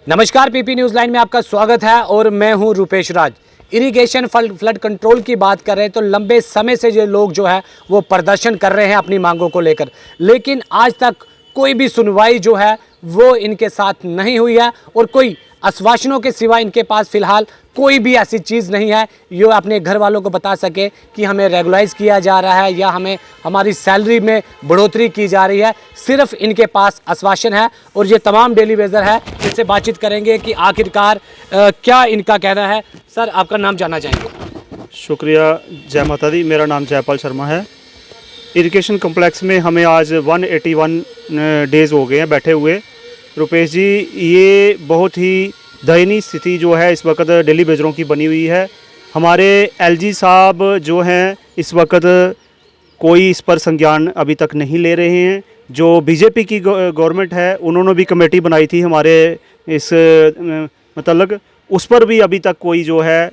नमस्कार, PP news line में आपका स्वागत है और मैं हूं रूपेश राज। इरिगेशन फ्लड कंट्रोल की बात कर रहे हैं तो लंबे समय से ये लोग जो है वो प्रदर्शन कर रहे हैं अपनी मांगों को लेकर, लेकिन आज तक कोई भी सुनवाई जो है वो इनके साथ नहीं हुई है और कोई आश्वासनों के सिवा इनके पास फिलहाल कोई भी ऐसी चीज़ नहीं है जो अपने घर वालों को बता सके कि हमें रेगुलाइज किया जा रहा है या हमें हमारी सैलरी में बढ़ोतरी की जा रही है। सिर्फ इनके पास आश्वासन है और ये तमाम डेली वेजर है। इससे बातचीत करेंगे कि आखिरकार क्या इनका कहना है। सर, आपका नाम जानना चाहेंगे। शुक्रिया, जय माता दी। मेरा नाम जयपाल शर्मा है। इरिगेशन कम्प्लेक्स में हमें आज 181 डेज़ हो गए हैं बैठे हुए। रुपेश जी, ये बहुत ही दयनीय स्थिति जो है इस वक्त डेली बेजरों की बनी हुई है। हमारे एलजी साहब जो हैं इस वक्त कोई इस पर संज्ञान अभी तक नहीं ले रहे हैं। जो बीजेपी की गवर्नमेंट है उन्होंने भी कमेटी बनाई थी हमारे इस मतलब, उस पर भी अभी तक कोई जो है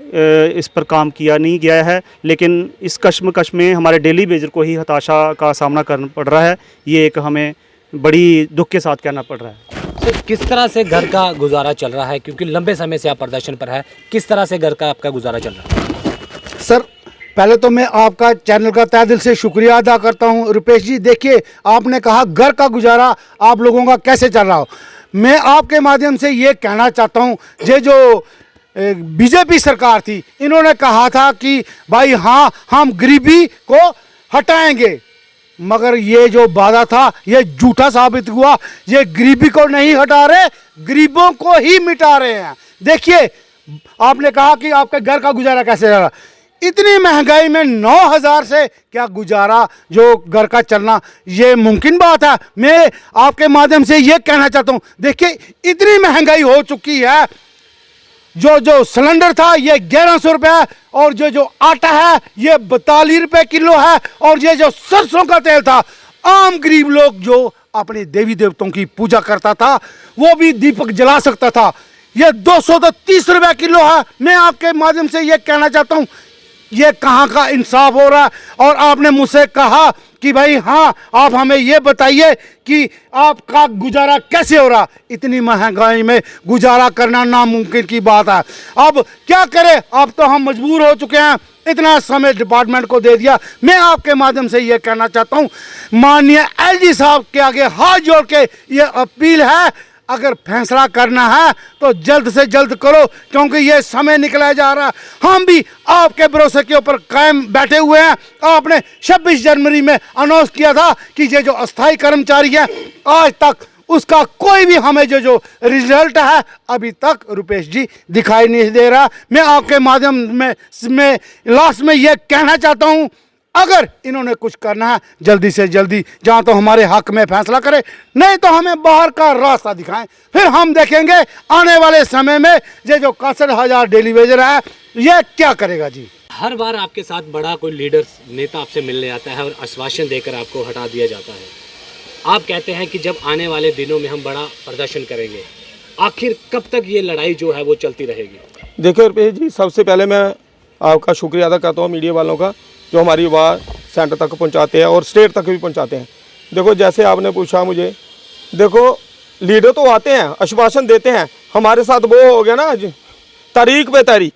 इस पर काम किया नहीं गया है। लेकिन इस कश्मकश में हमारे डेली बेजर को ही हताशा का सामना करना पड़ रहा है। ये एक हमें बड़ी दुख के साथ कहना पड़ रहा है। तो किस तरह से घर का गुजारा चल रहा है, क्योंकि लंबे समय से आप प्रदर्शन पर है, किस तरह से घर का आपका गुजारा चल रहा है? सर, पहले तो मैं आपका चैनल का तहे दिल से शुक्रिया अदा करता हूं। रुपेश जी, देखिए, आपने कहा घर का गुजारा आप लोगों का कैसे चल रहा हो। मैं आपके माध्यम से ये कहना चाहता हूं, ये जो बीजेपी सरकार थी इन्होंने कहा था कि भाई हाँ, हम गरीबी को हटाएंगे, मगर ये जो वादा था ये झूठा साबित हुआ। ये गरीबी को नहीं हटा रहे, गरीबों को ही मिटा रहे हैं। देखिए, आपने कहा कि आपके घर का गुजारा कैसे चल रहा। इतनी महंगाई में 9,000 से क्या गुजारा जो घर का चलना ये मुमकिन बात है। मैं आपके माध्यम से ये कहना चाहता हूँ, देखिए, इतनी महंगाई हो चुकी है। जो सिलेंडर था ये 1100 रुपये और जो आटा है ये 42 रुपये किलो है। और ये जो सरसों का तेल था, आम गरीब लोग जो अपने देवी देवताओं की पूजा करता था वो भी दीपक जला सकता था, ये 230 रुपये किलो है। मैं आपके माध्यम से ये कहना चाहता हूँ, ये कहाँ का इंसाफ हो रहा है। और आपने मुझसे कहा कि भाई हाँ, आप हमें ये बताइए कि आपका गुजारा कैसे हो रहा। इतनी महंगाई में गुजारा करना नामुमकिन की बात है। अब क्या करें, अब तो हम मजबूर हो चुके हैं। इतना समय डिपार्टमेंट को दे दिया। मैं आपके माध्यम से ये कहना चाहता हूँ, माननीय एलजी साहब के आगे हाथ जोड़ के ये अपील है, अगर फैसला करना है तो जल्द से जल्द करो, क्योंकि ये समय निकला जा रहा है। हम भी आपके भरोसे के ऊपर कायम बैठे हुए हैं। आपने 26 जनवरी में अनाउंस किया था कि ये जो अस्थाई कर्मचारी है, आज तक उसका कोई भी हमें जो रिजल्ट है अभी तक रुपेश जी दिखाई नहीं दे रहा। मैं आपके माध्यम में लास्ट में ये कहना चाहता हूँ, अगर इन्होंने कुछ करना है जल्दी से जल्दी जहाँ तो हमारे हक में फैसला करें, नहीं तो हमें बाहर का रास्ता दिखाएं। फिर हम देखेंगे आने वाले समय में ये जो 61,000 डेली वेजर है ये क्या करेगा जी। हर बार आपके साथ बड़ा कोई लीडर नेता आपसे मिलने आता है और आश्वासन देकर आपको हटा दिया जाता है। आप कहते हैं कि जब आने वाले दिनों में हम बड़ा प्रदर्शन करेंगे। आखिर कब तक ये लड़ाई जो है वो चलती रहेगी? देखिए रुपेश जी, सबसे पहले मैं आपका शुक्रिया अदा करता हूँ मीडिया वालों का, जो हमारी आवाज़ सेंटर तक पहुंचाते हैं और स्टेट तक भी पहुंचाते हैं। देखो, जैसे आपने पूछा मुझे, देखो, लीडर तो आते हैं, आश्वासन देते हैं। हमारे साथ वो हो गया ना तारीख पे तारीख,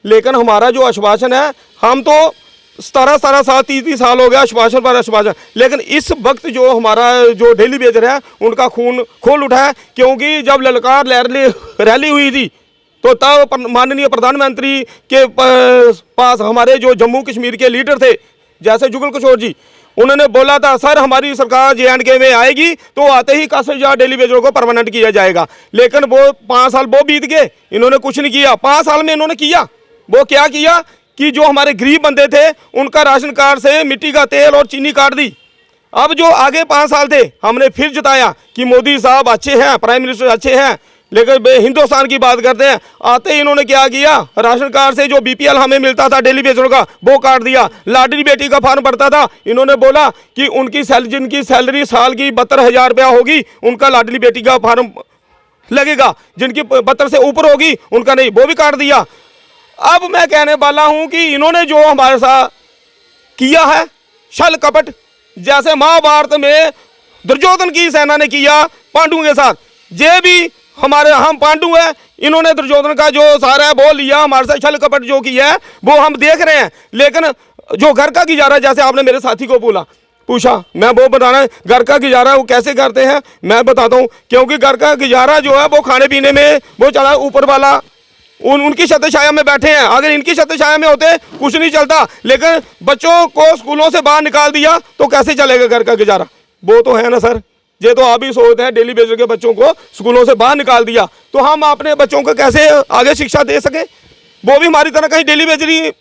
लेकिन हमारा जो आश्वासन है, हम तो 17 साल 30 साल हो गया आश्वासन पर आश्वासन, लेकिन इस वक्त जो हमारा जो डेली बेजर है उनका खून खोल उठा है। क्योंकि जब ललकार रैली हुई थी तो तब माननीय प्रधानमंत्री के पास हमारे जो जम्मू कश्मीर के लीडर थे, जैसे जुगल किशोर जी, उन्होंने बोला था सर हमारी सरकार JNK में आएगी तो आते ही 61,000 डेली वेजरों को परमानेंट किया जाएगा। लेकिन वो 5 साल वो बीत गए, इन्होंने कुछ नहीं किया। 5 साल में इन्होंने किया, वो क्या किया कि जो हमारे गरीब बंदे थे उनका राशन कार्ड से मिट्टी का तेल और चीनी काट दी। अब जो आगे 5 साल थे, हमने फिर जताया कि मोदी साहब अच्छे हैं, प्राइम मिनिस्टर अच्छे हैं, लेकिन हिंदुस्तान की बात करते हैं। आते ही इन्होंने क्या किया, राशन कार्ड से जो BPL हमें मिलता था डेली बेजरों का वो काट दिया। लाडली बेटी का फॉर्म भरता था, इन्होंने बोला कि उनकी जिनकी सैलरी साल की 72,000 रुपया होगी उनका लाडली बेटी का फॉर्म लगेगा, जिनकी 72 से ऊपर होगी उनका नहीं, वो भी काट दिया। अब मैं कहने वाला हूं कि इन्होंने जो हमारे साथ किया है छल कपट, जैसे महाभारत में दुर्योधन की सेना ने किया पांडवों के साथ, ये भी हमारे हम पांडु हैं, इन्होंने दुर्योधन का जो सारा है वो लिया, हमारे साथ छल कपट जो किया है वो हम देख रहे हैं। लेकिन जो घर का गुजारा, जैसे आपने मेरे साथी को पूछा, मैं वो बताना घर का गुजारा वो कैसे करते हैं मैं बताता हूँ। क्योंकि घर का गुजारा जो है वो खाने पीने में वो चला, ऊपर वाला उनकी छत्र छाया में बैठे हैं। अगर इनकी छत्र छाया में होते कुछ नहीं चलता, लेकिन बच्चों को स्कूलों से बाहर निकाल दिया तो कैसे चलेगा घर का गुजारा? वो तो है ना सर, ये तो आप ही सोचते हैं। डेली बेसिस के बच्चों को स्कूलों से बाहर निकाल दिया तो हम अपने बच्चों को कैसे आगे शिक्षा दे सके? वो भी हमारी तरह कहीं डेली बेसिस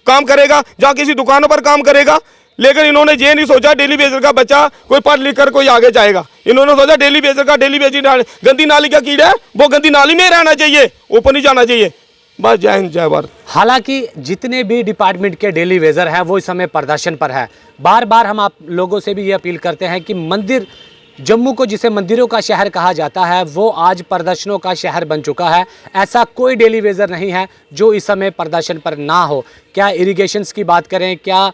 काम करेगा, जहाँ किसी दुकानों पर काम करेगा। लेकिन इन्होंने ये नहीं सोचा डेली बेसिस का बच्चा कोई पढ़ लिख कर कोई आगे जाएगा। इन्होंने सोचा डेली बेसिस गंदी नाली का कीड़ा है, वो गंदी नाली में रहना चाहिए, ऊपर नहीं जाना चाहिए। बस जय हिंद जय भारत। हालांकि जितने भी डिपार्टमेंट के डेली वेजर हैं वो इस समय प्रदर्शन पर है। बार बार हम आप लोगों से भी ये अपील करते हैं कि मंदिर, जम्मू को जिसे मंदिरों का शहर कहा जाता है, वो आज प्रदर्शनों का शहर बन चुका है। ऐसा कोई डेली वेजर नहीं है जो इस समय प्रदर्शन पर ना हो। क्या इरिगेशंस की बात करें, क्या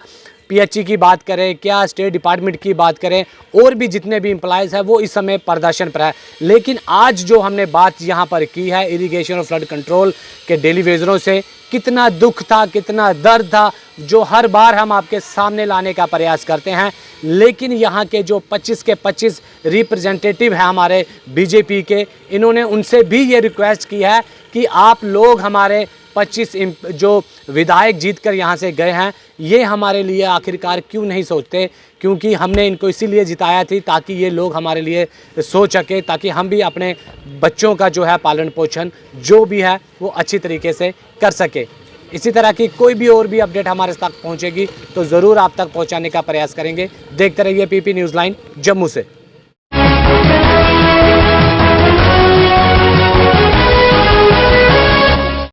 पीएचई की बात करें, क्या स्टेट डिपार्टमेंट की बात करें, और भी जितने भी एम्प्लॉयज़ हैं वो इस समय प्रदर्शन पर है। लेकिन आज जो हमने बात यहाँ पर की है इरिगेशन और फ्लड कंट्रोल के डेली वेजरों से, कितना दुख था, कितना दर्द था, जो हर बार हम आपके सामने लाने का प्रयास करते हैं। लेकिन यहाँ के जो 25 के 25 रिप्रेजेंटेटिव हैं हमारे बीजेपी के, इन्होंने उनसे भी ये रिक्वेस्ट की है कि आप लोग हमारे 25 जो विधायक जीतकर यहाँ से गए हैं, ये हमारे लिए आखिरकार क्यों नहीं सोचते? क्योंकि हमने इनको इसीलिए जिताया थी ताकि ये लोग हमारे लिए सोच सके, ताकि हम भी अपने बच्चों का जो है पालन पोषण जो भी है वो अच्छी तरीके से कर सके। इसी तरह की कोई भी और भी अपडेट हमारे तक पहुँचेगी तो ज़रूर आप तक पहुँचाने का प्रयास करेंगे। देखते रहिए पीपी न्यूज़ लाइन जम्मू से।